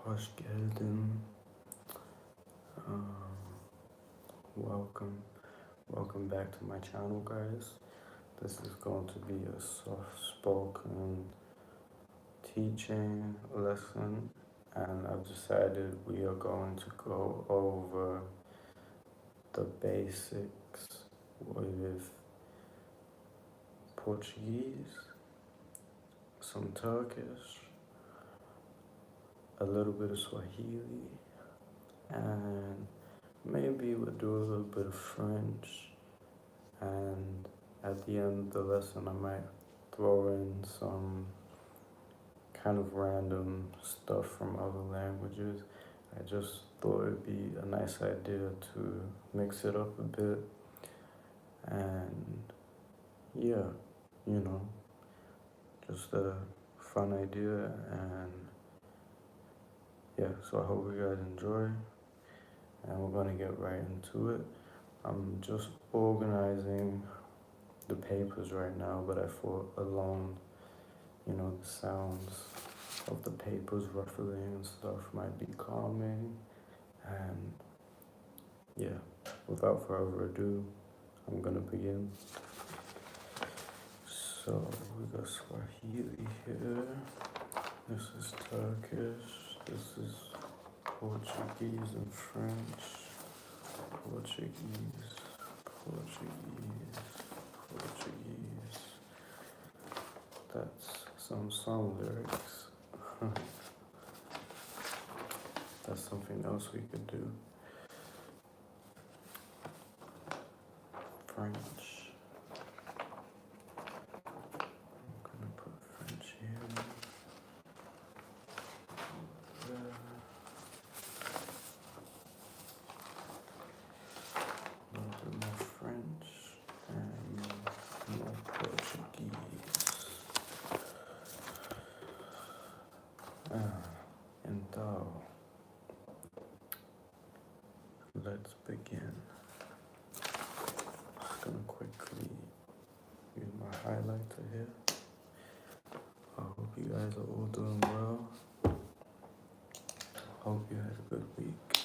Hoş geldin. Um, welcome back to my channel, guys. This is going to be a soft-spoken teaching lesson, and I've decided we are going to go over the basics with Portuguese, some Turkish, a little bit of Swahili, and maybe we'll do a little bit of French, and at the end of the lesson I might throw in some kind of random stuff from other languages. I just thought it'd be a nice idea to mix it up a bit, and yeah, you know, just a fun idea. And yeah, so I hope you guys enjoy, and we're gonna get right into it. I'm just organizing the papers right now, but I thought alone, the sounds of the papers ruffling and stuff might be calming. And yeah, without further ado, I'm gonna begin. So we got Swahili here. This is Turkish. This is Portuguese and French. Portuguese. That's some song lyrics. That's something else we could do. French. I'm gonna put French here. There. A little bit more French and more Portuguese. Então, let's begin. Just gonna quickly use my highlighter here. I hope you guys are all doing well. Hope you had a good week.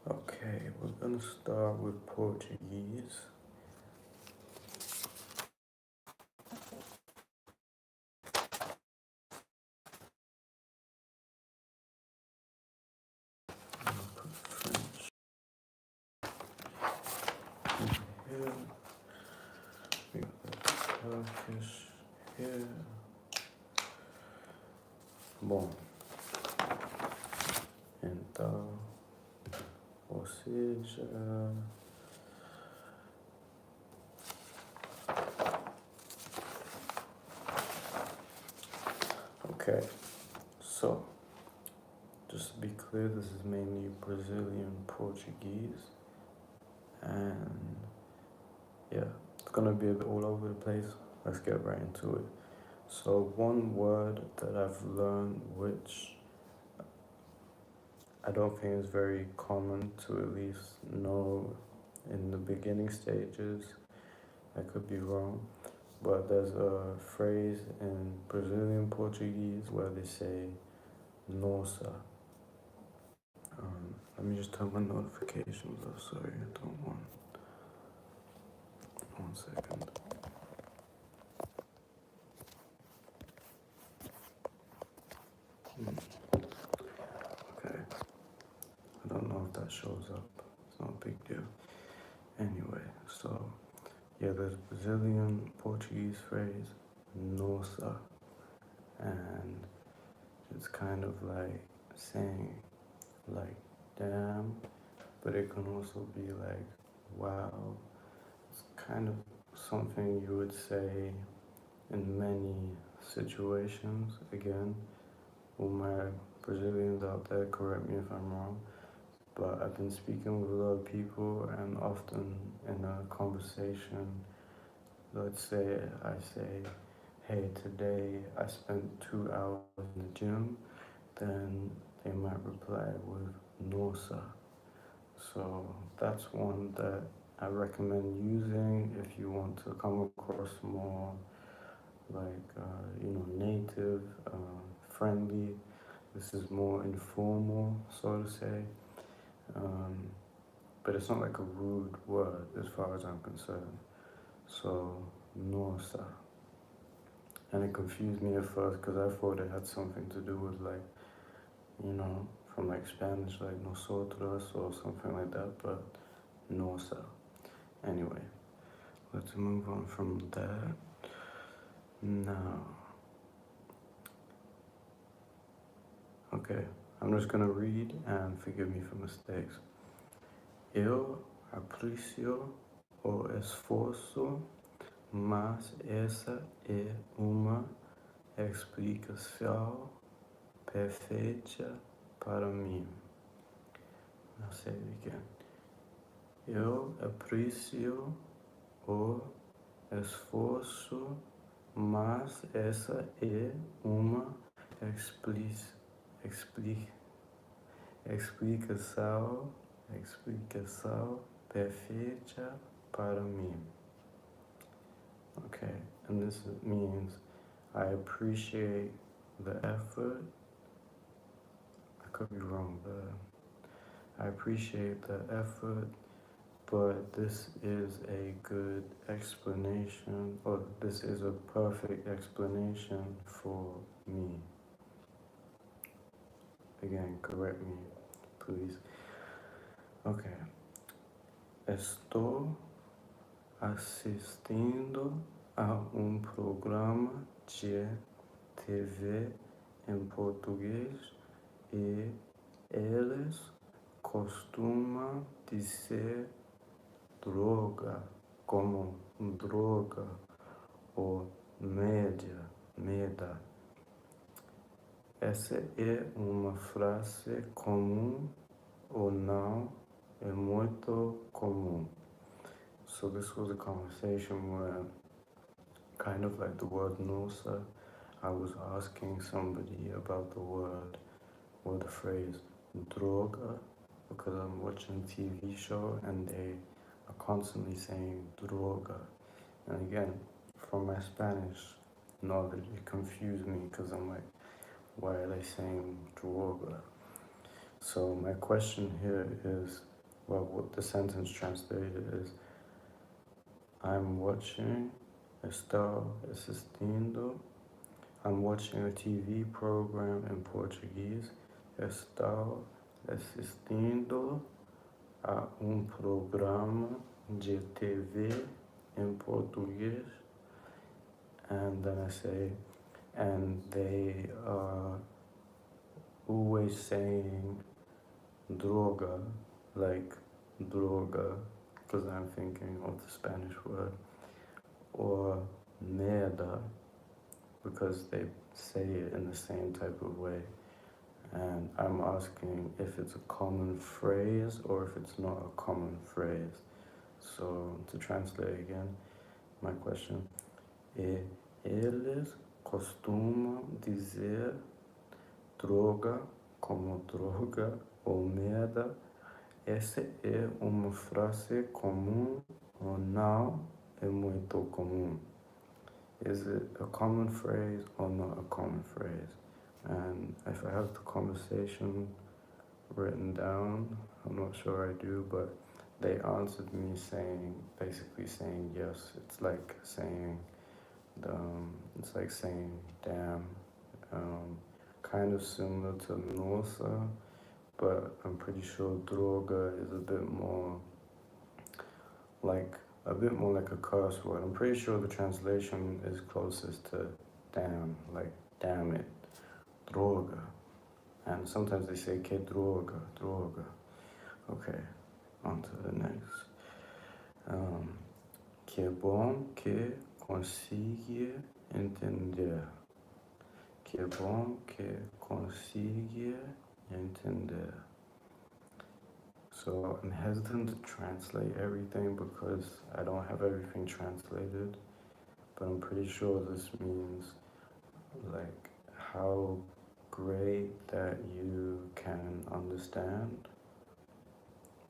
Okay, we're gonna start with Portuguese. I'm gonna put French in here. We got the Turkish here. Bom, então, ou seja, okay, so just to be clear, this is mainly Brazilian Portuguese, and yeah, it's gonna be a bit all over the place. Let's get right into it. So one word that I've learned, which I don't think is very common to at least know in the beginning stages, I could be wrong, but there's a phrase in Brazilian Portuguese where they say nossa. Let me just turn my notifications off. Sorry, I don't want. 1 second. Okay. I don't know if that shows up. It's not a big deal. Anyway, so yeah, there's Brazilian Portuguese phrase nossa, and it's kind of like saying like damn, but it can also be like wow. It's kind of something you would say in many situations. Again, all my Brazilians out there, correct me if I'm wrong, but I've been speaking with a lot of people, and often in a conversation, let's say I say, hey, today I spent 2 hours in the gym, then they might reply with nossa. So that's one that I recommend using if you want to come across more like, native, friendly. This this is more informal, so to say. But it's not like a rude word as far as I'm concerned. So, nosa. And it confused me at first because I thought it had something to do with like, from like Spanish, like nosotros or something like that, but nosa. Anyway, let's move on from that. Now, okay, I'm just gonna read and forgive me for mistakes. Eu aprecio o esforço, mas essa é uma explicação perfeita para mim. Não sei o que é. Eu aprecio o esforço, mas essa é uma explicação perfeita para mim. Okay, and this means I appreciate the effort. I could be wrong, but I appreciate the effort, but this is a good explanation, or this is a perfect explanation for me. Again, correct me, please. Okay. Estou assistindo a programa de TV em português e eles costumam dizer droga como droga ou meda. Essa é uma frase comum ou não? É muito comum. So this was a conversation where, kind of like the word nosa, I was asking somebody about the word or the phrase droga, because I'm watching a TV show and they are constantly saying droga. And again, from my Spanish knowledge, it confused me because I'm like, why are they saying droga? So my question here is, well, what the sentence translated is, I'm watching, assistindo, I'm watching a TV program in Portuguese. Estou assistindo a programa de TV in Portuguese. And then I say, and they are always saying droga, like droga, because I'm thinking of the Spanish word, or merda, because they say it in the same type of way. And I'm asking if it's a common phrase or if it's not a common phrase. So to translate again, my question, eles costumam dizer droga como droga ou merda. Essa é uma frase comum ou não é muito comum? Is it a common phrase or not a common phrase? And if I have the conversation written down, I'm not sure I do, but they answered me basically saying yes. It's like saying damn, kind of similar to nosa, but I'm pretty sure droga is a bit more like a curse word. I'm pretty sure the translation is closest to damn, like damn it, droga. And sometimes they say que droga. Okay, on to the next. Que bom que consiga entender. Que bom que consiga entender. So I'm hesitant to translate everything because I don't have everything translated, but I'm pretty sure this means like how great that you can understand.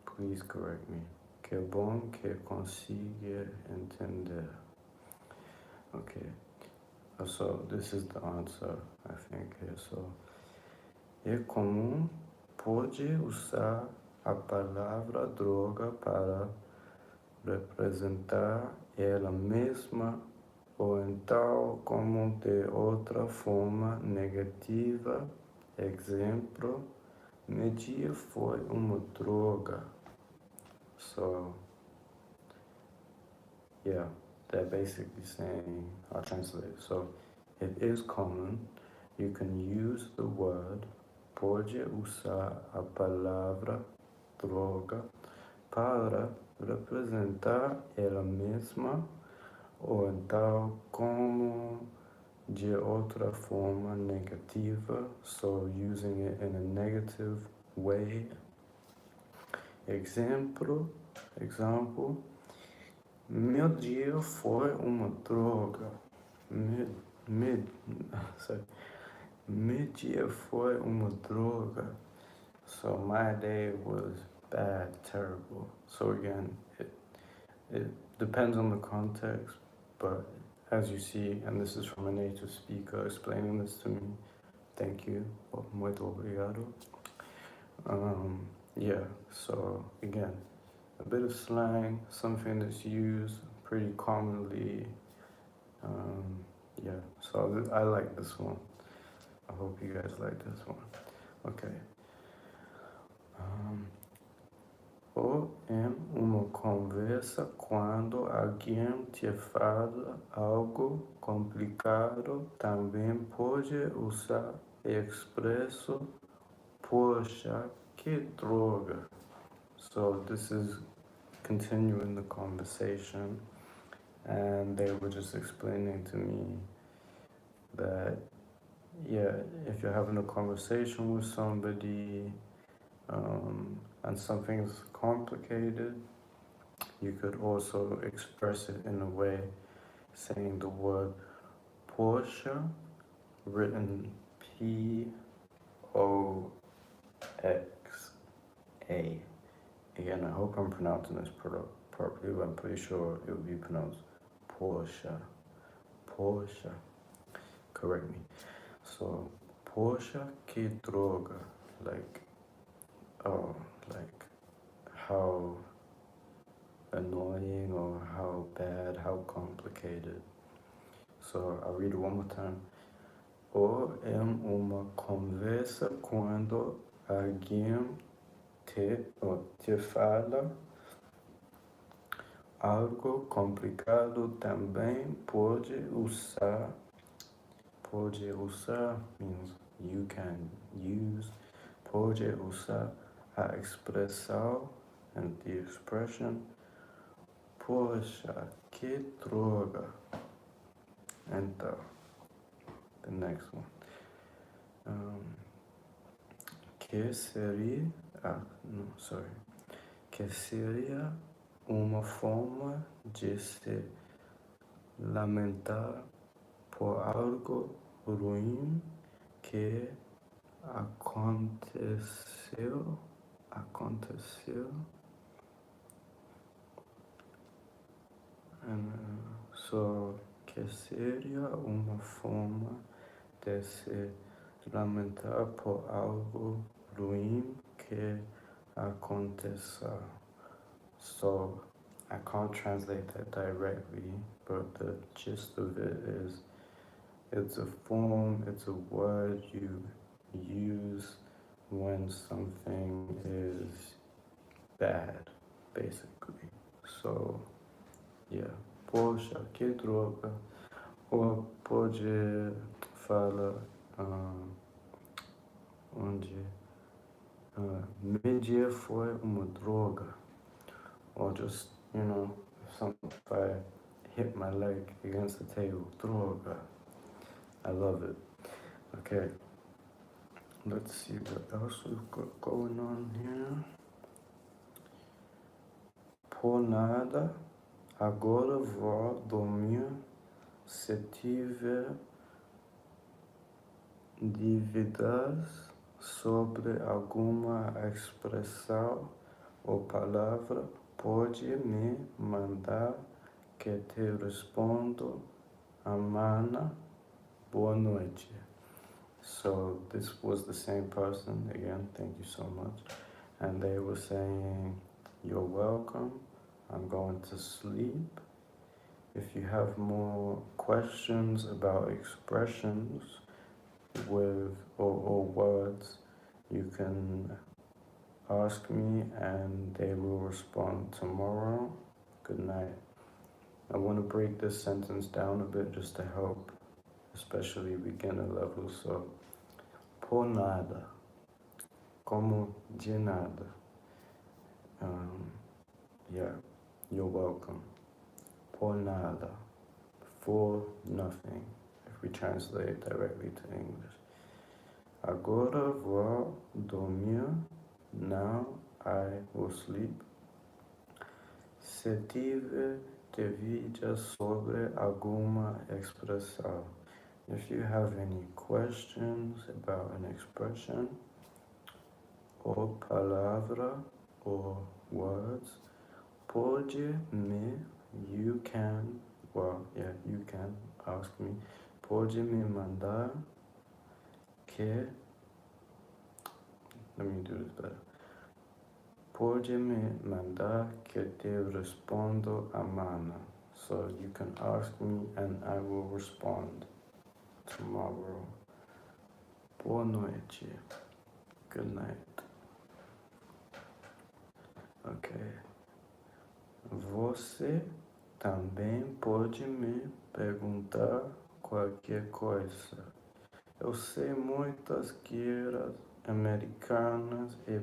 Please correct me. Que bom que consiga entender. Okay, so this is the answer, I think, here. So, é comum, pode usar a palavra droga para representar ela mesma ou então como de outra forma negativa. Exemplo, media foi uma droga. So, yeah, they're basically saying, I'll translate. So, it is common. You can use the word, pode usar a palavra droga para representar ela mesma ou então como de outra forma negativa, so using it in a negative way. Example, meu dia foi uma droga. Meu dia foi uma droga. So my day was bad, terrible. So again, it depends on the context, but as you see, and this is from a native speaker explaining this to me, thank you, muito obrigado. Yeah, so again, a bit of slang, something that's used pretty commonly. Yeah, so I like this one. I hope you guys like this one. Okay. Ou em uma conversa quando alguém te fala algo complicado, também pode usar expresso poxa, que droga. So this is continuing the conversation, and they were just explaining to me that, yeah, if you're having a conversation with somebody, and something's complicated, you could also express it in a way saying the word Porsche, written Poxa. Again, I hope I'm pronouncing this properly, but I'm pretty sure it would be pronounced Porsche. Correct me. So, Porsche que droga. Like how annoying or how bad, how complicated. So I'll read it one more time. Ou em uma conversa quando alguém te fala algo complicado, também pode usar means you can use, pode usar a expressão and the expression poxa, que droga. Então, the next one. Que seria, que seria uma forma de se lamentar por algo ruim que aconteceu. So, que seria uma forma de se lamentar por algo ruim que aconteça. So, I can't translate that directly, but the gist of it is it's a form, it's a word you use when something is bad, basically. So, yeah, poxa, que droga. Ou pode falar onde mídia foi uma droga. Or just, if I hit my leg against the table, droga. I love it. Okay, let's see what else we've got going on here. Por nada, agora vou dormir. Se tiver dúvidas sobre alguma expressão ou palavra, pode me mandar que te respondo amanhã. Boa noite. So this was the same person again. Thank you so much. And they were saying, "You're welcome. I'm going to sleep. If you have more questions about expressions with or words, you can ask me and they will respond tomorrow. Good night." I want to break this sentence down a bit just to help, especially beginner level. So, por nada, como de nada. Yeah, you're welcome. Por nada, for nothing, if we translate directly to English. Agora vou dormir. Now I will sleep. Se tiver dúvidas sobre alguma expressão, if you have any questions about an expression or palavra or words, you can ask me. Pode me mandar que, let me do this better. Pode me mandar que te respondo amanhã. So you can ask me and I will respond tomorrow. Boa noite. Good night. Okay. Você também pode me perguntar qualquer coisa. Eu sei muitas gírias americanas e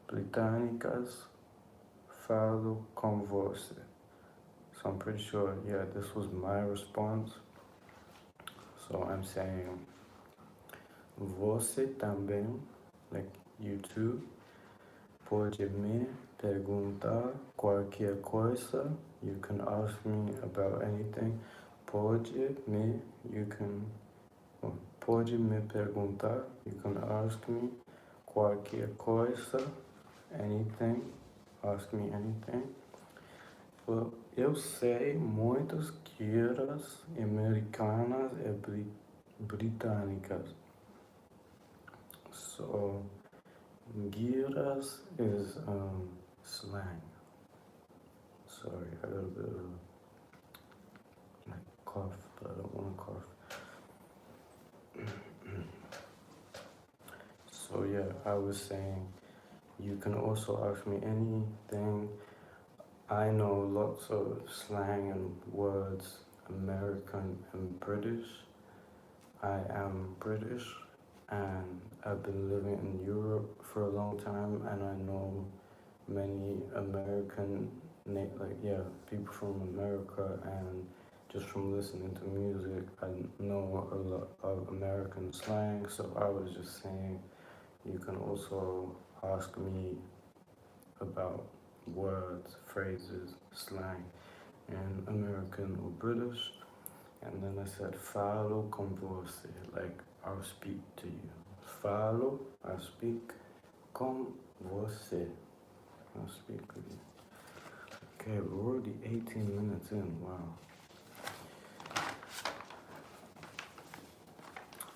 britânicas. Falo com você. So I'm pretty sure, yeah, this was my response. So I'm saying, você também, like you too, pode me perguntar qualquer coisa. You can ask me about anything. Pode me perguntar. You can ask me qualquer coisa. Anything. Ask me anything. Well, eu sei muitas gírias americanas e britânicas. So, gírias is slang. Sorry, I got a bit of like cough, but I don't want to cough. So yeah, I was saying, you can also ask me anything. I know lots of slang and words, American and British. I am British and I've been living in Europe for a long time, and I know many American, people from America, and just from listening to music, I know a lot of American slang. So I was just saying, you can also ask me about words, phrases, slang in American or British. And then I said, falo com você, like I'll speak to you. Falo, I speak, com você, I'll speak with you. Okay, we're already 18 minutes in, wow.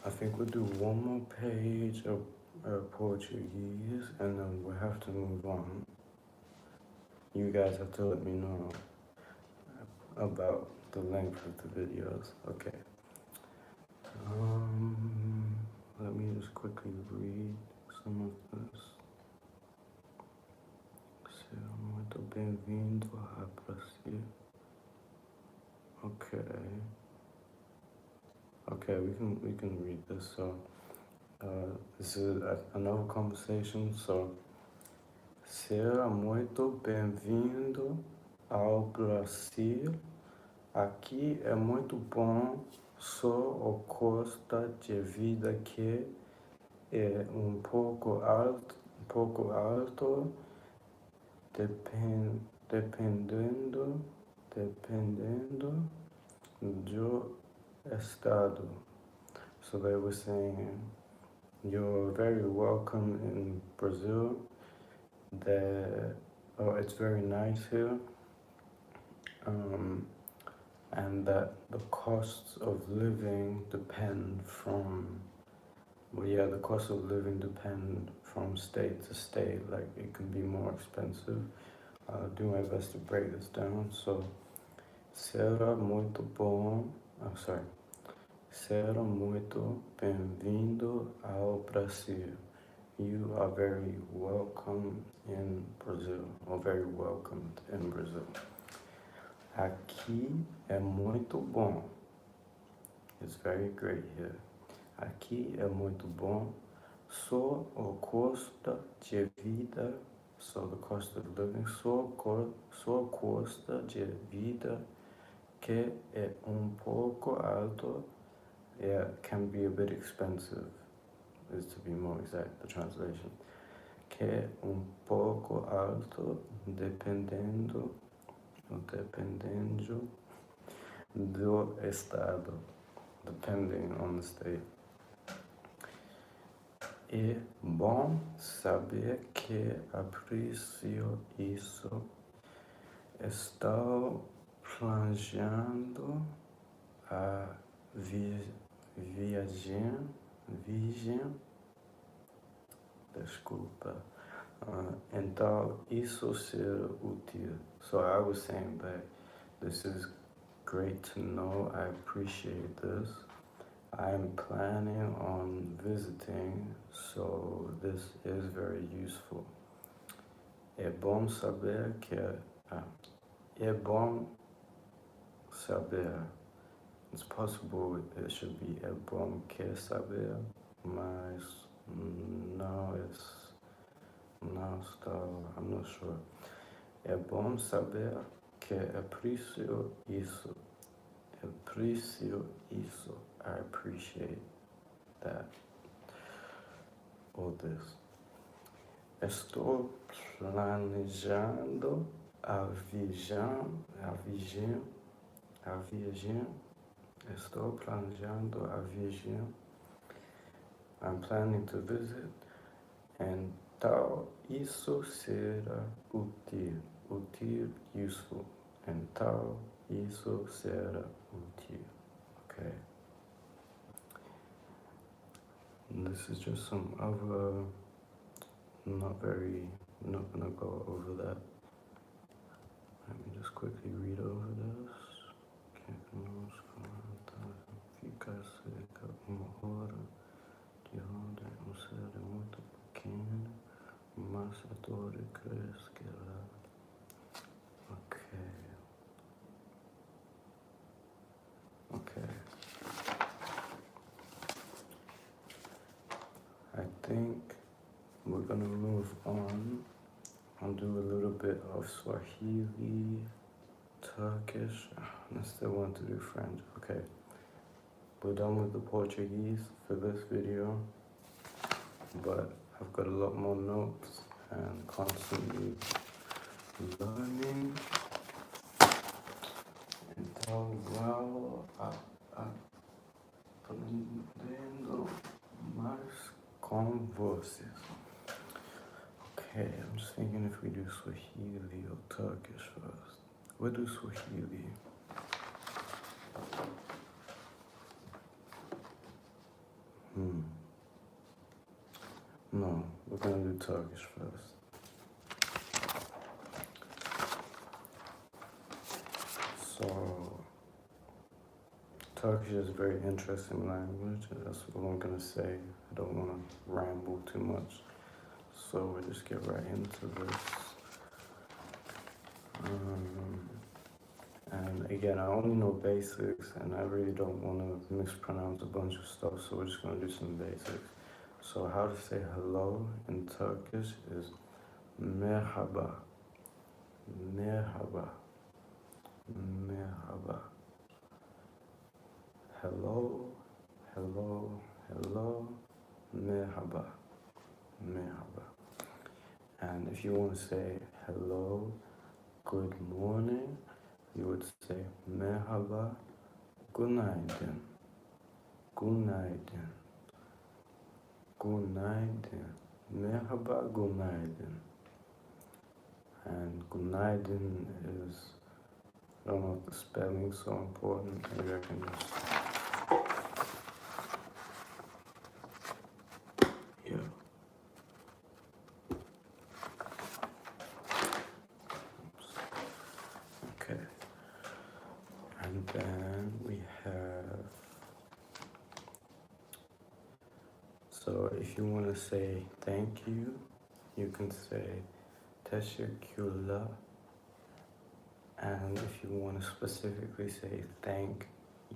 I think we'll do one more page of Portuguese and then we'll have to move on. You guys have to let me know about the length of the videos. Okay. Let me just quickly read some of this. Seja muito bem-vindo a Brasil. Okay, we can read this. So this is another conversation. So, seja muito bem-vindo ao Brasil. Aqui é muito bom, só o custo de vida que é um pouco alto, dependendo do estado. So they were saying, you're very welcome in Brazil. It's very nice here. And that the costs of living depend from Well, yeah, the cost of living depend from state to state. Like it can be more expensive. I'll do my best to break this down. So, será muito bom. I'm sorry. Será muito bem-vindo ao Brasil. You are very welcome in Brazil, or very welcomed in Brazil. Aqui é muito bom. It's very great here. Aqui é muito bom. Só o custo de vida, so the cost of living, só custo de vida que é pouco alto, yeah, can be a bit expensive, is to be more exact, the translation. Que é pouco alto, dependendo do estado, depending on the state. É bom saber que aprecio isso. Estou planejando a viagem, desculpa. Então, isso será útil. So I was saying that this is great to know. I appreciate this. I'm planning on visiting, so this is very useful. É bom saber que é bom saber. It's possible it should be é bom que saber, mas não estou, I'm not sure. É bom saber que aprecio isso. Aprecio isso. I appreciate that. All this. Estou planejando a viagem. Estou planejando a viagem. I'm planning to visit. Então, isso será útil. Útil, useful. Então, isso será útil. Okay. And this is just some other, not gonna go over that. Let me just quickly read over this. Fica cerca uma hora de onde um ser é muito pequeno, mas a dor crescerá. Okay. I think we're gonna move on and do a little bit of Swahili, Turkish. I still want to do French. Okay. We're done with the Portuguese for this video, but I've got a lot more notes and constantly learning. Então, aprendendo mais com vocês. Okay, I'm just thinking if we do Swahili or Turkish first. We'll do Swahili. No, we're gonna do Turkish first. So, Turkish is a very interesting language. That's what I'm gonna say. I don't want to ramble too much. So we'll just get right into this. And again, I only know basics, and I really don't want to mispronounce a bunch of stuff, so we're just going to do some basics. So how to say hello in Turkish is merhaba, merhaba, merhaba. Hello, hello, hello, merhaba, merhaba. And if you want to say hello, good morning, you would say merhaba, günaydın, günaydın, günaydın, merhaba, günaydın. And günaydın is, I don't know if the spelling's so important, maybe I can just then we have, so if you want to say thank you, you can say teşekkürler. And if you want to specifically say thank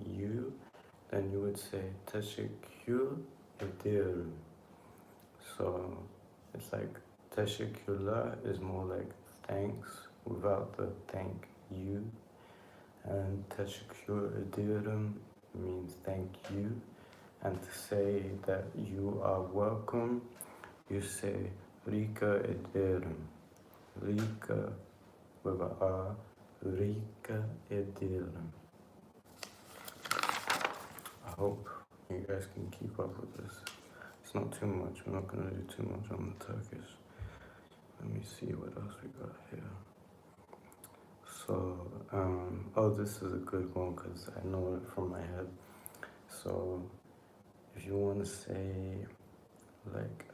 you, then you would say teşekkür ederim. So it's like teşekkürler is more like thanks without the thank you. And teşekkür ederim means thank you. And to say that you are welcome, you say rica ederim. Rica with a R, rica ederim. I hope you guys can keep up with this. It's not too much. We're not going to do too much on the Turkish. Let me see what else we got here. So, this is a good one because I know it from my head. So, if you want to say like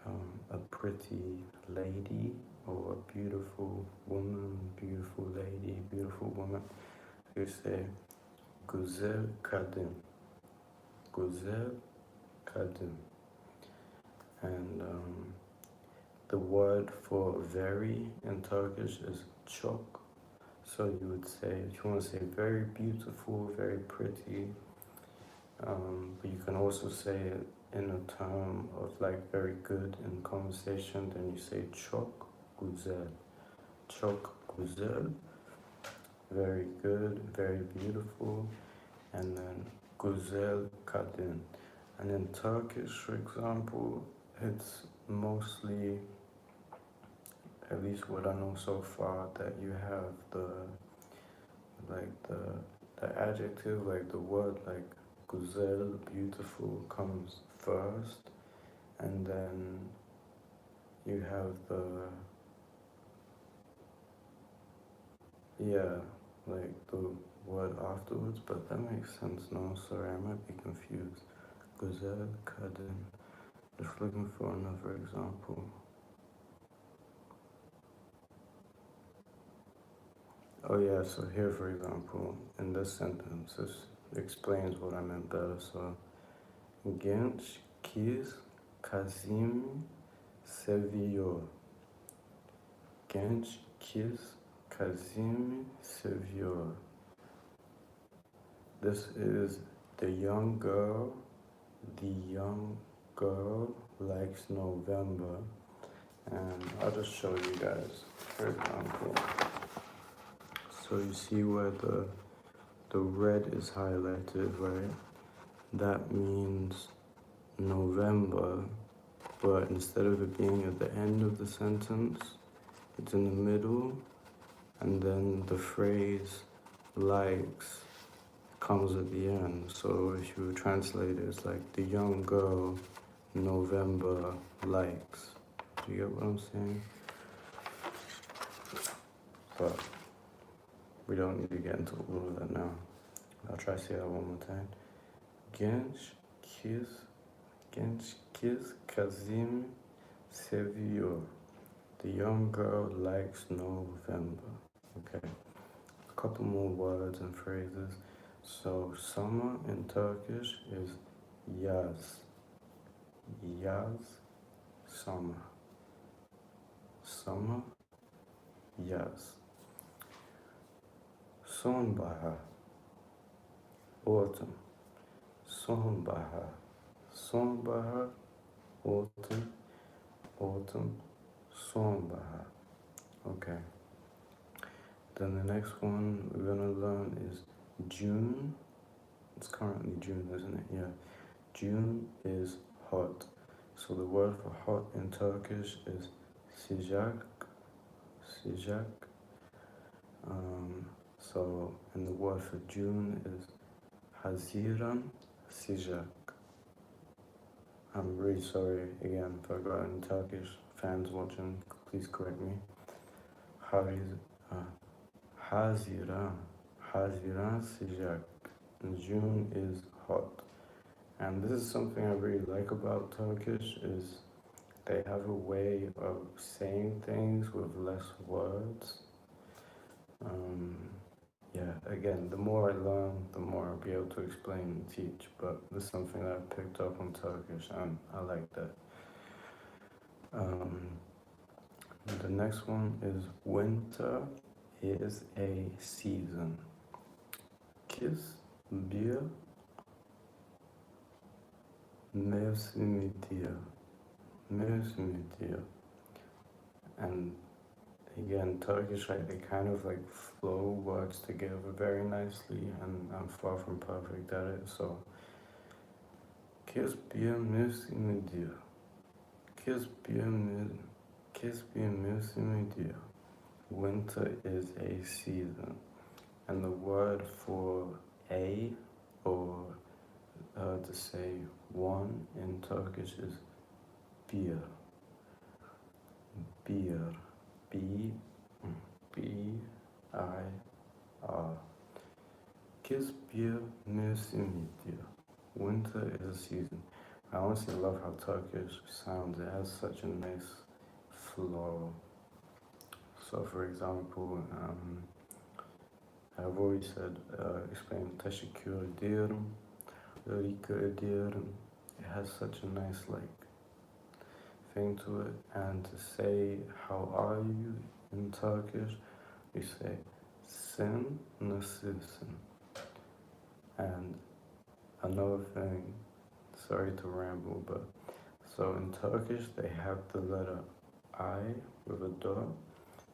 a pretty lady or a beautiful woman, beautiful lady, beautiful woman, you say güzel kadın. Güzel kadın. And the word for very in Turkish is çok. So you would say, if you want to say very beautiful, very pretty, but you can also say it in a term of like very good in conversation, then you say çok güzel. Çok güzel, very good, very beautiful, and then güzel kadın. And in Turkish, for example, it's mostly, at least what I know so far, that you have the adjective, like the word like güzel, beautiful, comes first, and then you have like the word afterwards, but that makes sense. No, sorry, I might be confused. Güzel kadın. Just looking for another example. Oh yeah, so here for example, in this sentence, this explains what I meant better. So, genç kız Kazim seviyor. Genç kız Kazim seviyor. This is the young girl. The young girl likes November. And I'll just show you guys, for example. So you see where the red is highlighted, right? That means November, but instead of it being at the end of the sentence, it's in the middle, and then the phrase likes comes at the end. So if you translate it, it's like the young girl November likes. Do you get what I'm saying? But we don't need to get into all of that now. I'll try to say that one more time. Genç kız Kazim seviyor. The young girl likes November. Okay. A couple more words and phrases. So summer in Turkish is yaz. Yaz, summer. Summer, yaz. Sonbahar, autumn. Sonbahar, sonbahar, autumn, autumn, sonbahar. Okay. Then the next one we're gonna learn is June. It's currently June, isn't it? Yeah. June is hot. So the word for hot in Turkish is sıcak. Sıcak. And the word for June is Haziran sıcak. I'm really sorry again if I got any Turkish fans watching. Please correct me. Haziran sıcak. And June is hot. And this is something I really like about Turkish is they have a way of saying things with less words. yeah, again, the more I learn, the more I'll be able to explain and teach. But this is something that I picked up on Turkish, and I like that. Um, the next one is winter is a season. Kiss bir mevsimidir. Mevsimidir. And again, Turkish, like, they kind of like flow words together very nicely, and I'm far from perfect at it. So, kiss bir mevsimidir. Kiss bir kiss bir mevsimidir. Winter is a season, and the word for a, or to say one in Turkish, is bir. Bir. B. B. I. R. Kiss bir mevsimidir. Winter is a season. I honestly love how Turkish sounds. It has such a nice flow. So, for example, I've always said, explain teşekkür ederim, rica ederim. It has such a nice like thing to it. And to say how are you in Turkish, we say sen nasılsın. And another thing, sorry to ramble, but so in Turkish they have the letter I with a dot,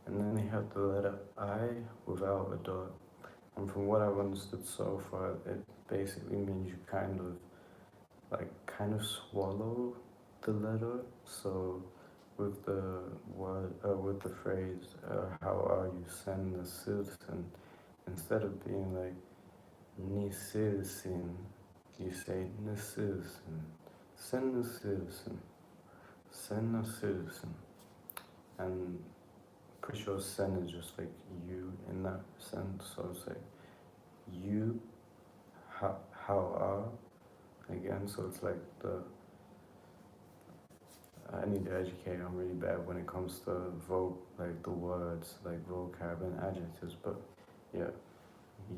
and then they have the letter I without a dot. And from what I've understood so far, it basically means you kind of swallow the letter. So with the word, with the phrase, how are you, sen nasılsın, instead of being like nasılsın, you say nasılsın, sen nasılsın, sen nasılsın. And pretty sure sen is just like you in that sense. So it's like you, how are, again. So it's like I need to educate. I'm really bad when it comes to like the words, like vocab and adjectives. But yeah,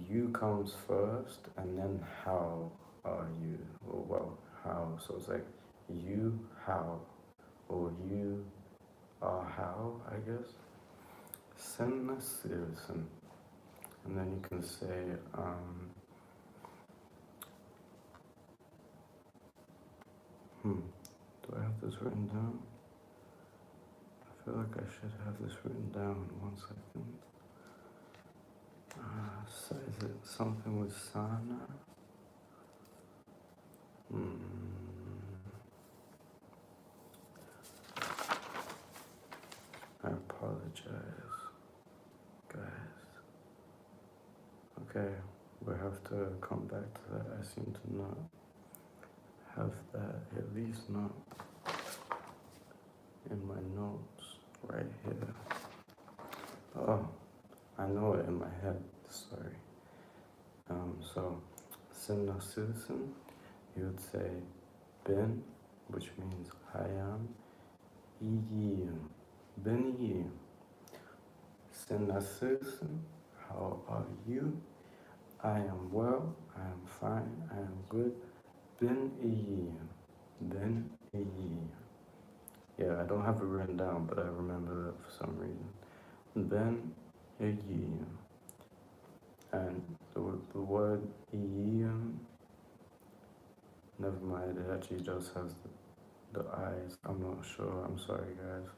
you comes first, and then how are you? Or well, how. So it's like you how, or you are how, I guess. Sen nasılsın? And then you can say, do I have this written down? I feel like I should have this written down. 1 second. So is it something with sana? I apologize, guys. Okay, we have to come back to that. I seem to not have that, at least not in my notes right here. Oh, I know it in my head, sorry. So, sen nasılsın, you would say ben, which means I am, iyiyim, ben iyiyim. Sen nasılsın, how are you? I am well, I am fine, I am good, ben iyiyim, ben iyiyim. Yeah, I don't have it written down, but I remember that for some reason. Ben iyiyim. And the word iyiyim, never mind, it actually just has the eyes. I'm not sure, I'm sorry guys.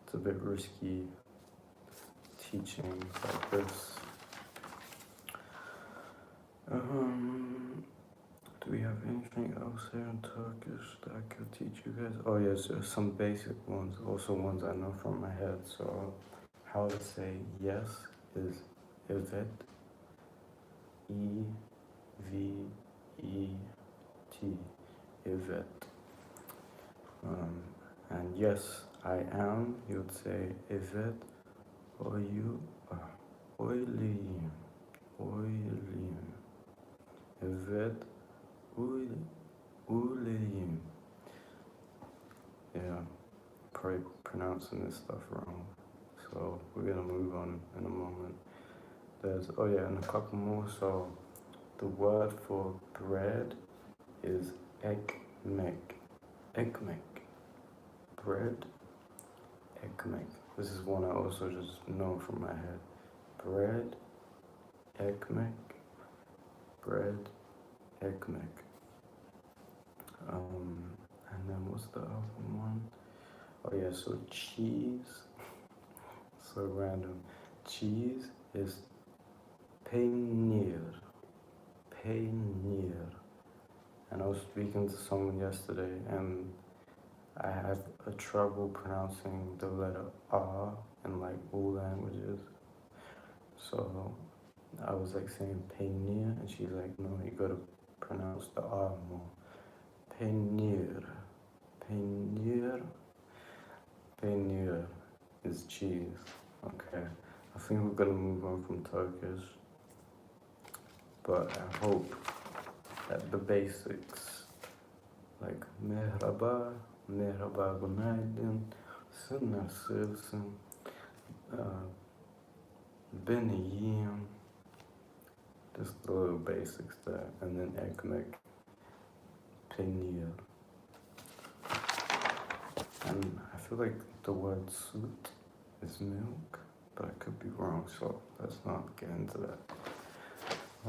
It's a bit risky teaching like this. Do we have anything else here in Turkish that I could teach you guys? Oh yes, there's some basic ones, also ones I know from my head. So how to say yes is evet, E-V-E-T, evet. And yes, I am, you would say evet, or you are oiii, evet, oiii. Yeah, probably pronouncing this stuff wrong. So we're gonna move on in a moment. oh yeah, and a couple more. So the word for bread is ekmek. Ekmek. Bread, ekmek. This is one I also just know from my head. Bread, ekmek. Bread, ekmek. And then what's the other one? Oh yeah, so cheese. So random. Cheese is peynir. Peynir. And I was speaking to someone yesterday, and I had a trouble pronouncing the letter R in like all languages. So I was like saying peynir, and she's like, no, you gotta pronounce the R more. Peynir. Peynir. Peynir is cheese. Okay. I think we're gonna move on from Turkish, but I hope that the basics, like merhaba, merhaba, günaydın, sen nasılsın, ben iyiyim, just the little basics there, and then ekmek, peynir. And I feel like the word süt is milk, but I could be wrong, so let's not get into that.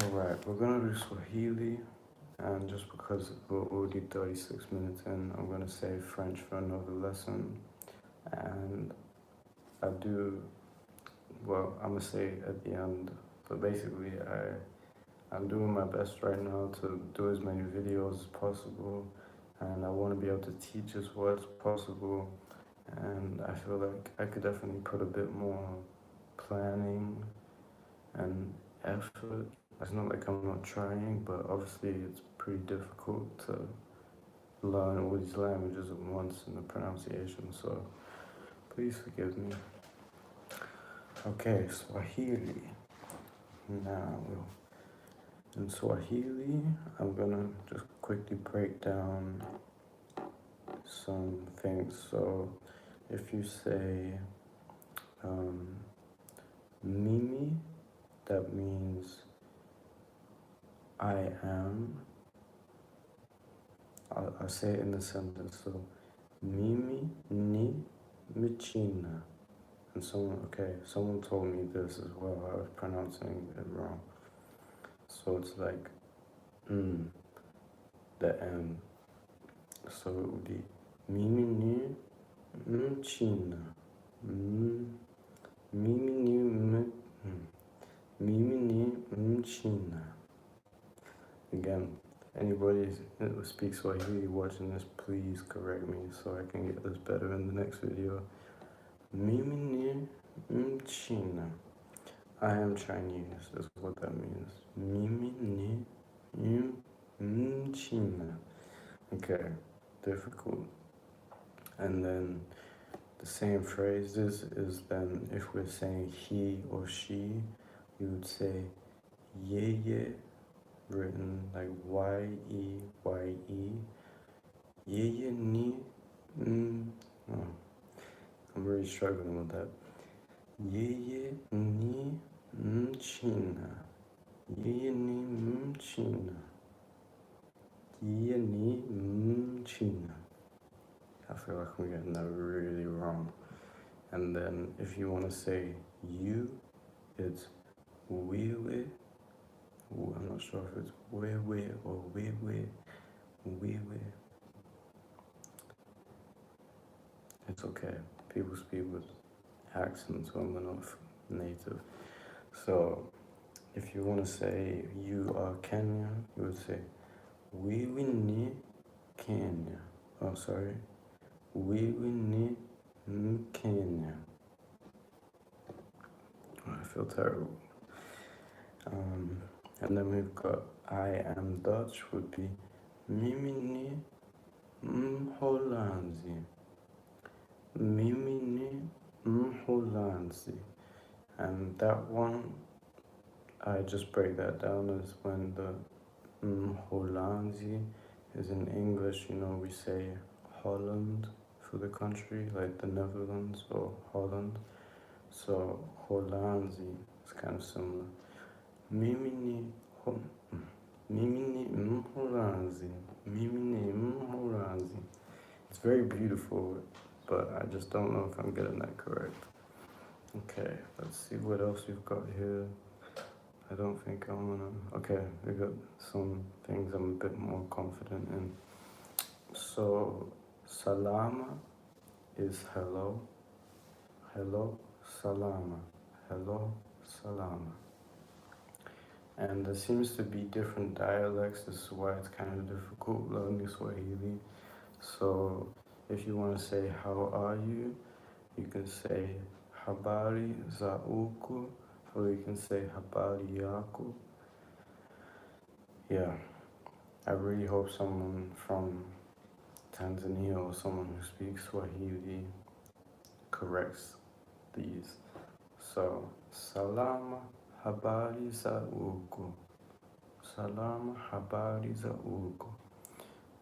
Alright, we're gonna do Swahili, and just because we're already 36 minutes in, I'm gonna save French for another lesson. And I'm gonna say at the end, but basically I'm doing my best right now to do as many videos as possible, and I want to be able to teach as well as possible, and I feel like I could definitely put a bit more planning and effort. It's not like I'm not trying, but obviously it's pretty difficult to learn all these languages at once and the pronunciation, so please forgive me. Okay, Swahili. Now, in Swahili, I'm gonna just quickly break down some things. So, if you say mimi, that means I am. I'll say it in the sentence. So, mimi ni michina. And someone told me this as well. I was pronouncing it wrong. So it's like, the M. So it would be mimi ni mchina. Mimi ni mchina. Again, anybody who speaks Swahili watching this, please correct me so I can get this better in the next video. Mimi ni mchina. I am Chinese, is what that means. Mimi ni mchina. Okay, difficult. And then the same phrases is then if we're saying he or she, you would say yeye, written like Y-E-Y-E. Yeye ni, oh, I'm really struggling with that. Yeye ni mchina. Yeye ni mchina. Yeye ni mchina. I feel like I'm getting that really wrong. And then if you want to say you, it's wewe. I'm not sure if it's wewe or wewe. Wewe. It's okay. People speak with accents when we're not native. So if you want to say you are Kenya, you would say wewe ni Kenya. Oh, sorry. Wewe ni Kenya. Oh, I feel terrible. And then we've got I am Dutch would be mimi ni Mholanzi. Mimi ni Mholanzi. And that one, I just break that down as when the Mholanzi is in English, we say Holland for the country, like the Netherlands or Holland. So Holanzi. It's kind of similar. Mimi ni mholanzi. Mimi ni mholanzi. It's very beautiful, but I just don't know if I'm getting that correct. Okay, let's see what else we've got here. I don't think I'm gonna... Okay, we got some things I'm a bit more confident in. So, salama is hello. Hello, salama. Hello, salama. And there seems to be different dialects. This is why it's kind of difficult learning Swahili. So if you want to say how are you can say habari za uku, or you can say habari yako. Yeah, I really hope someone from Tanzania or someone who speaks Swahili corrects these. So, salama habari za uku. Salama habari za uku.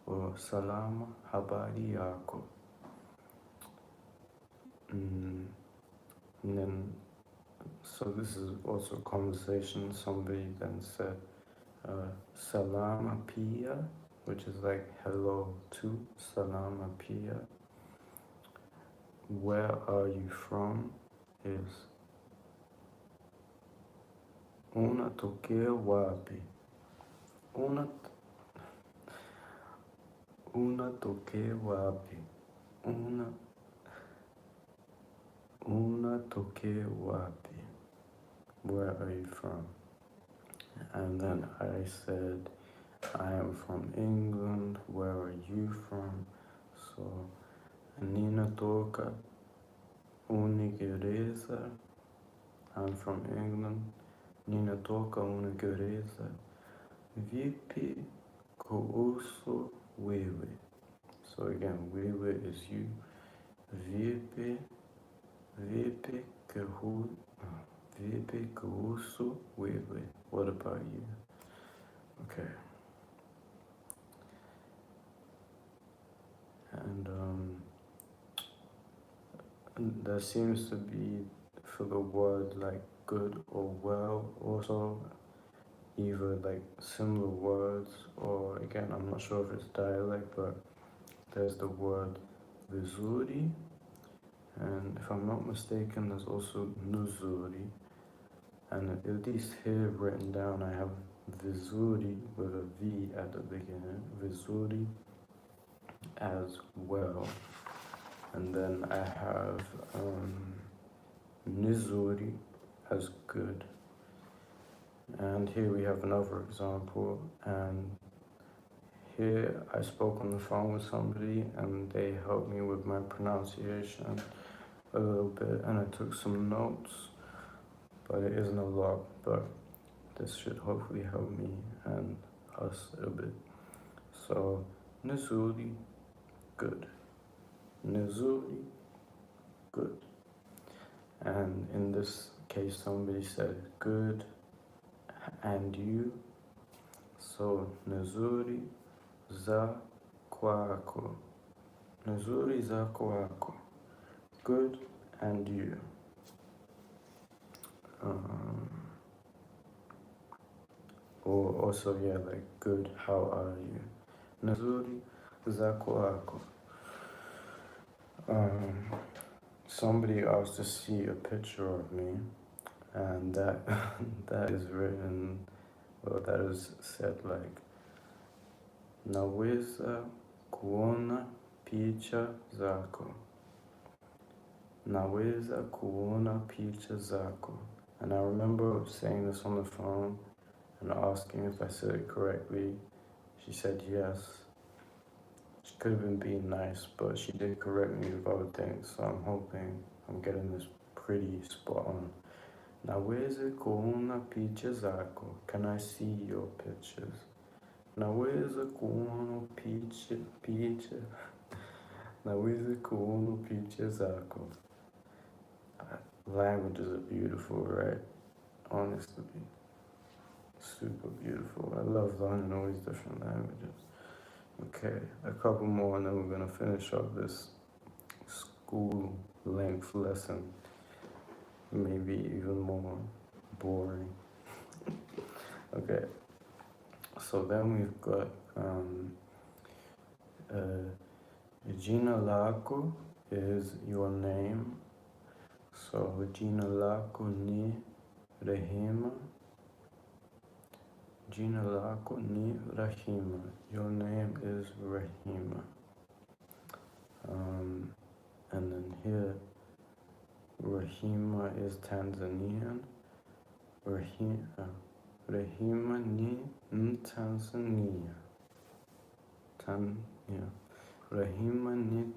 Or salama habari yako. And then, so this is also a conversation. Somebody then said, salama pia, which is like hello to, salama pia. Where are you from is unatokea wapi. Unatokea wapi. Unatokea wapi. Where are you from? And then I said, I am from England. Where are you from? So, ninatoka Uingereza. I'm from England. Ninatoka Uingereza. Vipi kuhusu wewe? So again, wewe is you. Vipi kuhusu wewe? What about you? Okay. And there seems to be, for the word like good or well, also either like similar words, or again, I'm not sure if it's dialect, but there's the word vizuri, and if I'm not mistaken, there's also nuzuri. And at least here written down, I have vizuri with a V at the beginning, vizuri as well. And then I have nizuri as good. And here we have another example, and here I spoke on the phone with somebody and they helped me with my pronunciation a little bit, and I took some notes, but it isn't a lot, but this should hopefully help me and us a bit. So, nizuri, good. Nizuri, good. And in this case, somebody said good, and you. So, nizuri za kwako. Nizuri za kwako. Good, and you. Or also, yeah, like good, how are you? Nizuri za kwako. Somebody asked to see a picture of me, and that is written, or that is said like, naweza kuona picha zako. Naweza kuona picha zako. And I remember saying this on the phone and asking if I said it correctly. She said yes. She could have been being nice, but she did correct me with other things, so I'm hoping I'm getting this pretty spot on. Naweza kuona picha zako. Can I see your pictures? Naweza kuona picha. Naweza kuona picha zako. Languages are beautiful, right? Honestly, super beautiful. I love learning all these different languages. Okay, a couple more and then we're gonna finish up this school length lesson. Maybe even more. boring. Okay, so then we've got Jina lako is your name. So Jina lako ni Rehema. Jina lako ni Rahima. Your name is Rahima. And then here, Rahima is Tanzanian. Rahima ni Tanzania. Rahima ni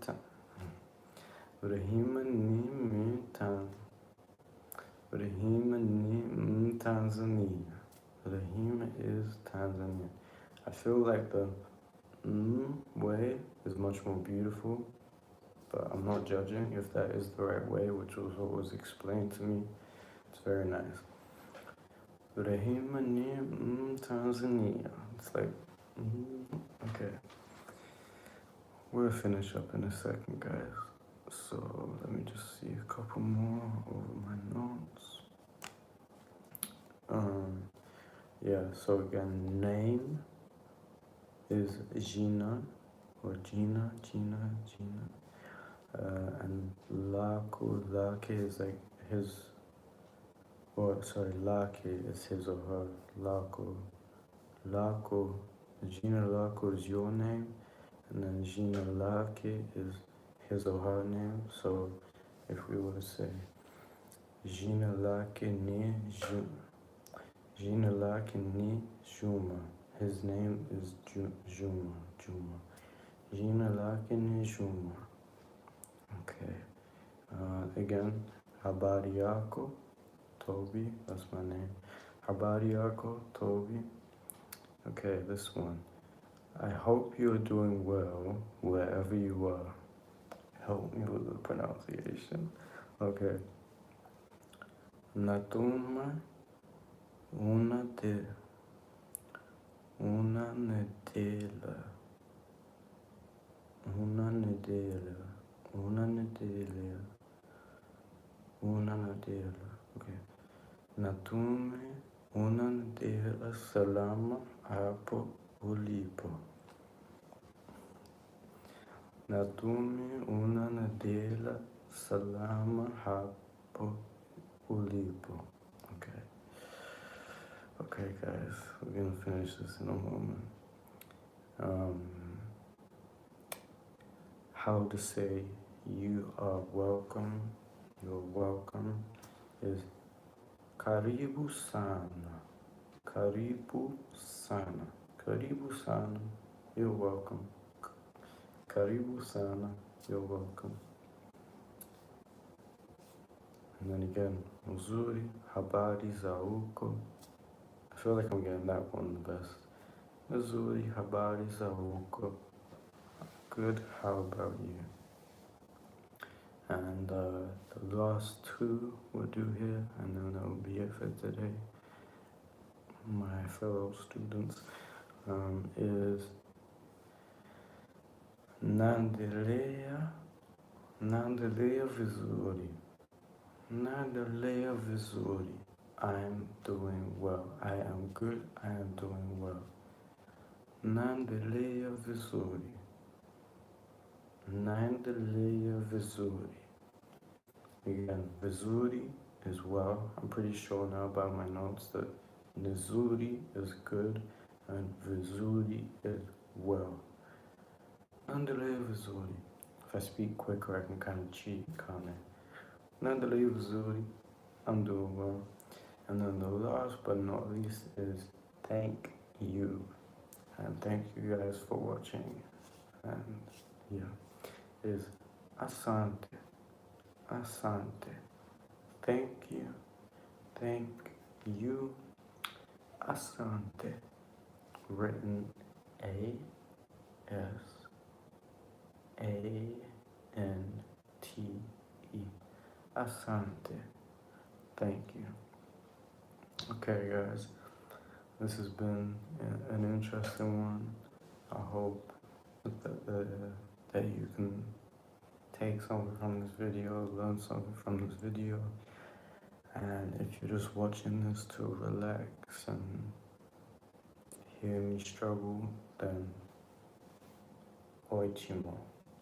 Tanzania. Rahima is Tanzania. I feel like the way is much more beautiful, but I'm not judging if that is the right way, which was what was explained to me. It's very nice. Rahima ni Tanzania. It's like, okay. We'll finish up in a second, guys. So let me just see a couple more over my notes. Yeah, so again, name is Gina or Gina. And Lake is like his, Lake is his or her. Lako, Gina Lako is your name, and then Gina Lake is his or her name. So if we were to say Gina Lake ni Juma, his name is Juma. Gina Lake ni Juma. Okay. Again, habari yako, Toby, that's my name. Habari yako, Toby. Okay, this one. I hope you're doing well wherever you are. Help me with the pronunciation. Okay. Natuma una nedela. Okay. Natume una nedela salama hapo ulipo. Natume una nedela salama hapo ulipo. Okay. Okay, guys, we're gonna finish this in a moment. How to say you are welcome, you're welcome is karibu sana. Karibu sana. Karibu sana, you're welcome. Karibu sana, you're welcome. And then again, uzuri, habari za huko. I feel like I'm getting that one the best. Uzuri, habari za huko. Good, how about you? And the last two we'll do here, and then that will be it for today. My fellow students, is Naendelea vizuri. Naendelea vizuri. I am doing well. I am good. I am doing well. Naendelea vizuri. Naendelea vizuri. Again, vizuri is well. I'm pretty sure now by my notes that nzuri is good and vizuri is well. Naendelea vizuri. If I speak quicker, I can kind of cheat, can't I? Naendelea vizuri. I'm doing well. And then the last but not least is thank you. And thank you guys for watching. And yeah, is asante. Asante. Thank you. Thank you. Asante. Written A-S-A-N-T-E. Asante. Thank you. Okay, guys. This has been an interesting one. I hope that you can take something from this video, learn something from this video. And if you're just watching this to relax and hear me struggle, then oiii.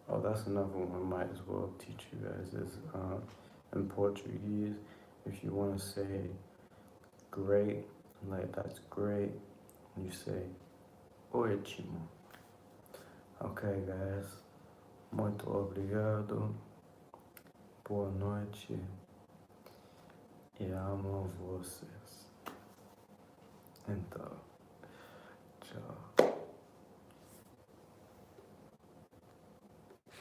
Oh, that's another one I might as well teach you guys is in Portuguese, if you want to say great, like that's great, you say ótimo. Okay, guys. Muito obrigado. Boa noite. E amo vocês. Então, tchau.